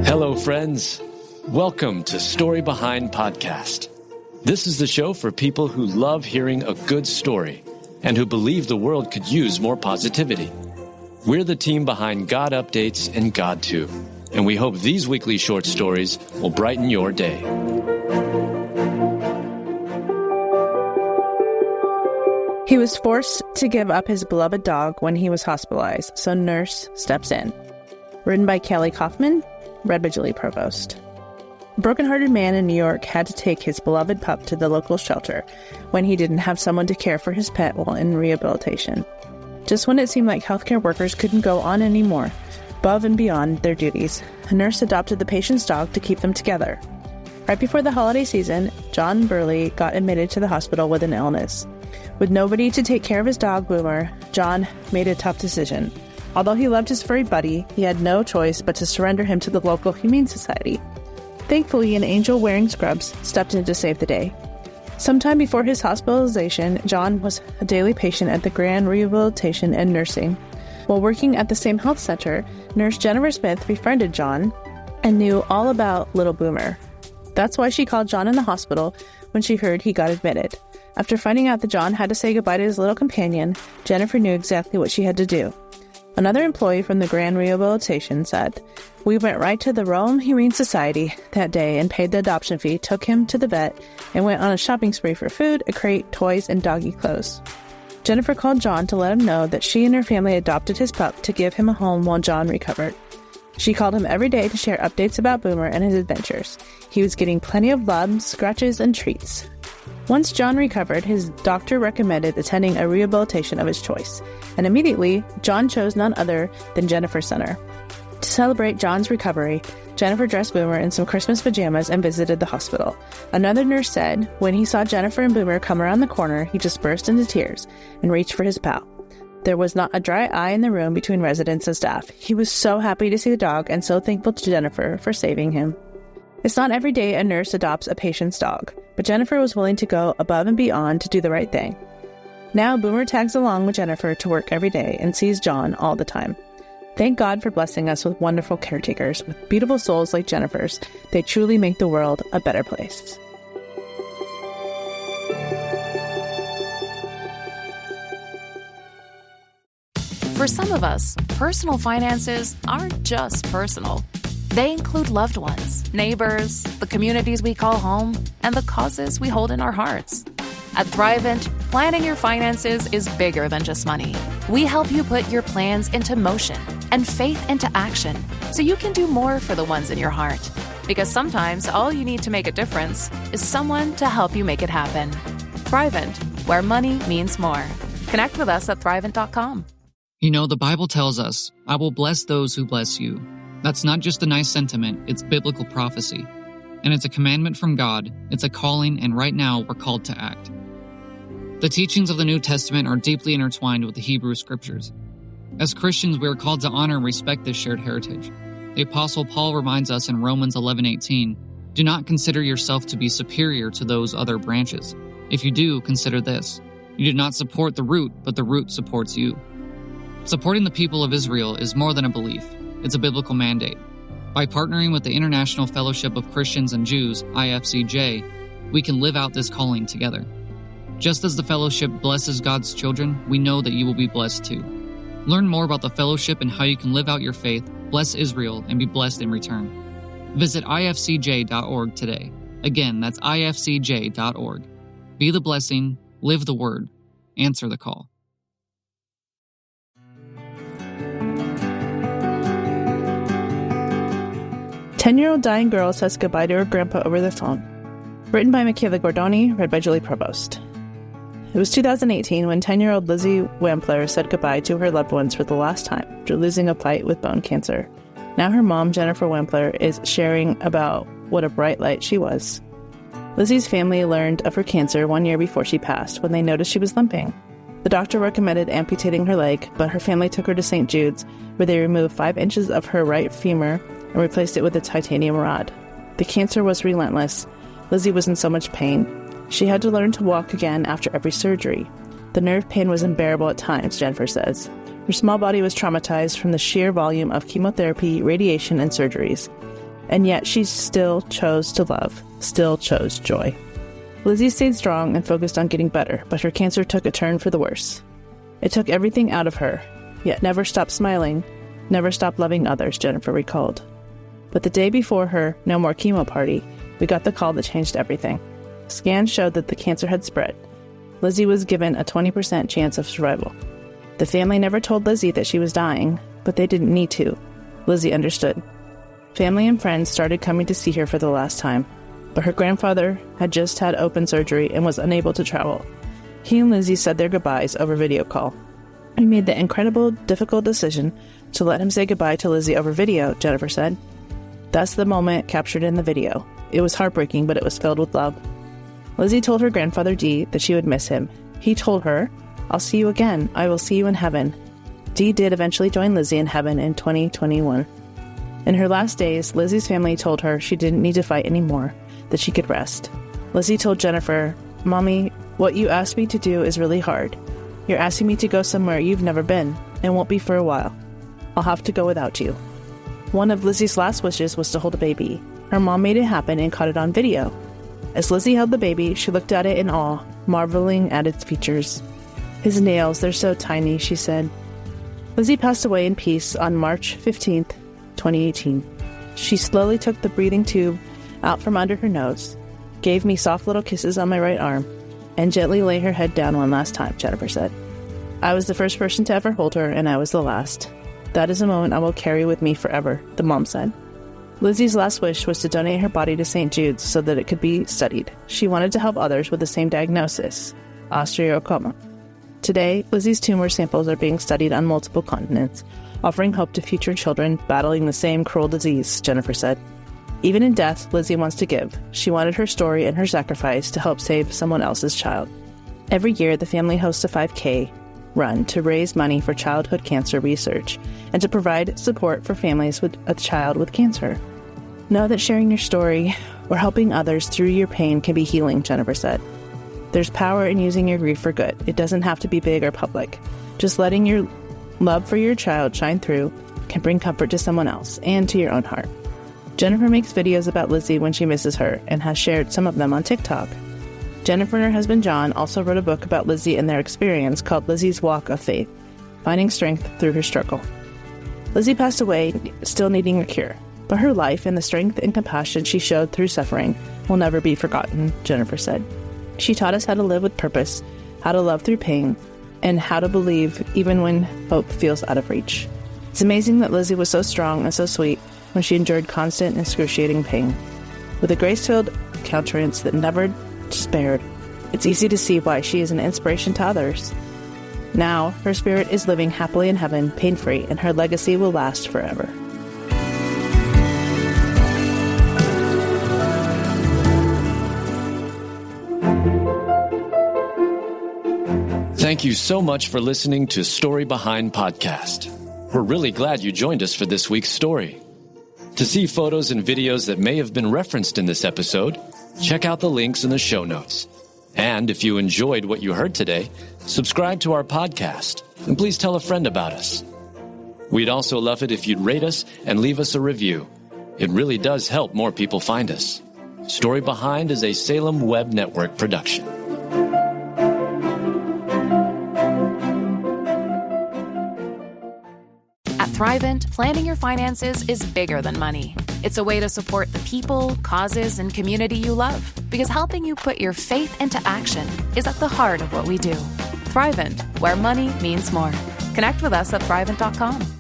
Hello, friends. Welcome to Story Behind Podcast. This is the show for people who love hearing a good story and who believe the world could use more positivity. We're the team behind GodUpdates and God2, and we hope these weekly short stories will brighten your day. He was forced to give up his beloved dog when he was hospitalized, so nurse steps in. Written by Kelly Kaufman, read by Julie Provost. A brokenhearted man in New York had to take his beloved pup to the local shelter when he didn't have someone to care for his pet while in rehabilitation. Just when it seemed like healthcare workers couldn't go on anymore, above and beyond their duties, a nurse adopted the patient's dog to keep them together. Right before the holiday season, John Burley got admitted to the hospital with an illness. With nobody to take care of his dog, Boomer, John made a tough decision. Although he loved his furry buddy, he had no choice but to surrender him to the local Humane Society. Thankfully, an angel wearing scrubs stepped in to save the day. Sometime before his hospitalization, John was a daily patient at the Grand Rehabilitation and Nursing. While working at the same health center, nurse Jennifer Smith befriended John and knew all about little Boomer. That's why she called John in the hospital when she heard he got admitted. After finding out that John had to say goodbye to his little companion, Jennifer knew exactly what she had to do. Another employee from the Grand Rehabilitation said, "We went right to the Rome Humane Society that day and paid the adoption fee, took him to the vet, and went on a shopping spree for food, a crate, toys, and doggy clothes." Jennifer called John to let him know that she and her family adopted his pup to give him a home while John recovered. She called him every day to share updates about Boomer and his adventures. He was getting plenty of loves, scratches, and treats. Once John recovered, his doctor recommended attending a rehabilitation of his choice, and immediately, John chose none other than Jennifer Center. To celebrate John's recovery, Jennifer dressed Boomer in some Christmas pajamas and visited the hospital. Another nurse said, when he saw Jennifer and Boomer come around the corner, he just burst into tears and reached for his pal. There was not a dry eye in the room between residents and staff. He was so happy to see the dog and so thankful to Jennifer for saving him. It's not every day a nurse adopts a patient's dog, but Jennifer was willing to go above and beyond to do the right thing. Now Boomer tags along with Jennifer to work every day and sees John all the time. Thank God for blessing us with wonderful caretakers, with beautiful souls like Jennifer's. They truly make the world a better place. For some of us, personal finances aren't just personal. They include loved ones, neighbors, the communities we call home, and the causes we hold in our hearts. At Thrivent, planning your finances is bigger than just money. We help you put your plans into motion and faith into action so you can do more for the ones in your heart. Because sometimes all you need to make a difference is someone to help you make it happen. Thrivent, where money means more. Connect with us at Thrivent.com. You know, the Bible tells us, "I will bless those who bless you." That's not just a nice sentiment, it's biblical prophecy. And it's a commandment from God, it's a calling, and right now we're called to act. The teachings of the New Testament are deeply intertwined with the Hebrew Scriptures. As Christians, we are called to honor and respect this shared heritage. The Apostle Paul reminds us in Romans 11:18, "Do not consider yourself to be superior to those other branches. If you do, consider this. You do not support the root, but the root supports you." Supporting the people of Israel is more than a belief. It's a biblical mandate. By partnering with the International Fellowship of Christians and Jews, IFCJ, we can live out this calling together. Just as the fellowship blesses God's children, we know that you will be blessed too. Learn more about the fellowship and how you can live out your faith, bless Israel, and be blessed in return. Visit ifcj.org today. Again, that's ifcj.org. Be the blessing, live the word, answer the call. 10-year-old dying girl says goodbye to her grandpa over the phone. Written by Michaela Gordoni, read by Julie Provost. It was 2018 when 10-year-old Lizzy Wampler said goodbye to her loved ones for the last time after losing a fight with bone cancer. Now her mom, Jennifer Wampler, is sharing about what a bright light she was. Lizzy's family learned of her cancer 1 year before she passed when they noticed she was limping. The doctor recommended amputating her leg, but her family took her to St. Jude's, where they removed 5 inches of her right femur and replaced it with a titanium rod. The cancer was relentless. Lizzy was in so much pain. She had to learn to walk again after every surgery. The nerve pain was unbearable at times, Jennifer says. Her small body was traumatized from the sheer volume of chemotherapy, radiation, and surgeries. And yet she still chose to love, still chose joy. Lizzy stayed strong and focused on getting better, but her cancer took a turn for the worse. It took everything out of her, yet never stopped smiling, never stopped loving others, Jennifer recalled. But the day before her no more chemo party, we got the call that changed everything. Scans showed that the cancer had spread. Lizzy was given a 20% chance of survival. The family never told Lizzy that she was dying, but they didn't need to. Lizzy understood. Family and friends started coming to see her for the last time, but her grandfather had just had open surgery and was unable to travel. He and Lizzy said their goodbyes over video call. We made the incredible, difficult decision to let him say goodbye to Lizzy over video, Jennifer said. That's the moment captured in the video. It was heartbreaking, but it was filled with love. Lizzy told her grandfather Dee that she would miss him. He told her, "I'll see you again. I will see you in heaven." Dee did eventually join Lizzy in heaven in 2021. In her last days, Lizzy's family told her she didn't need to fight anymore, that she could rest. Lizzy told Jennifer, "Mommy, what you asked me to do is really hard. You're asking me to go somewhere you've never been, and won't be for a while. I'll have to go without you." One of Lizzy's last wishes was to hold a baby. Her mom made it happen and caught it on video. As Lizzy held the baby, she looked at it in awe, marveling at its features. "His nails, they're so tiny," she said. Lizzy passed away in peace on March 15th, 2018. She slowly took the breathing tube out from under her nose, gave me soft little kisses on my right arm, and gently lay her head down one last time, Jennifer said. "I was the first person to ever hold her, and I was the last. That is a moment I will carry with me forever," the mom said. Lizzy's last wish was to donate her body to St. Jude's so that it could be studied. She wanted to help others with the same diagnosis, osteosarcoma. Today, Lizzy's tumor samples are being studied on multiple continents, offering hope to future children battling the same cruel disease, Jennifer said. Even in death, Lizzy wants to give. She wanted her story and her sacrifice to help save someone else's child. Every year, the family hosts a 5K run to raise money for childhood cancer research and to provide support for families with a child with cancer. Know that sharing your story or helping others through your pain can be healing, Jennifer said. There's power in using your grief for good. It doesn't have to be big or public. Just letting your love for your child shine through can bring comfort to someone else and to your own heart. Jennifer makes videos about Lizzy when she misses her and has shared some of them on TikTok. Jennifer and her husband John also wrote a book about Lizzy and their experience called Lizzy's Walk of Faith, Finding Strength Through Her Struggle. Lizzy passed away still needing a cure, but her life and the strength and compassion she showed through suffering will never be forgotten, Jennifer said. She taught us how to live with purpose, how to love through pain, and how to believe even when hope feels out of reach. It's amazing that Lizzy was so strong and so sweet when she endured constant and excruciating pain. With a grace-filled countenance that never despaired, it's easy to see why she is an inspiration to others. Now, her spirit is living happily in heaven, pain-free, and her legacy will last forever. Thank you so much for listening to Story Behind Podcast. We're really glad you joined us for this week's story. To see photos and videos that may have been referenced in this episode, check out the links in the show notes. And if you enjoyed what you heard today, subscribe to our podcast, and please tell a friend about us. We'd also love it if you'd rate us and leave us a review. It really does help more people find us. Story Behind is a Salem Web Network production. At Thrivent, planning your finances is bigger than money. It's a way to support the people, causes, and community you love, because helping you put your faith into action is at the heart of what we do. Thrivent, where money means more. Connect with us at Thrivent.com.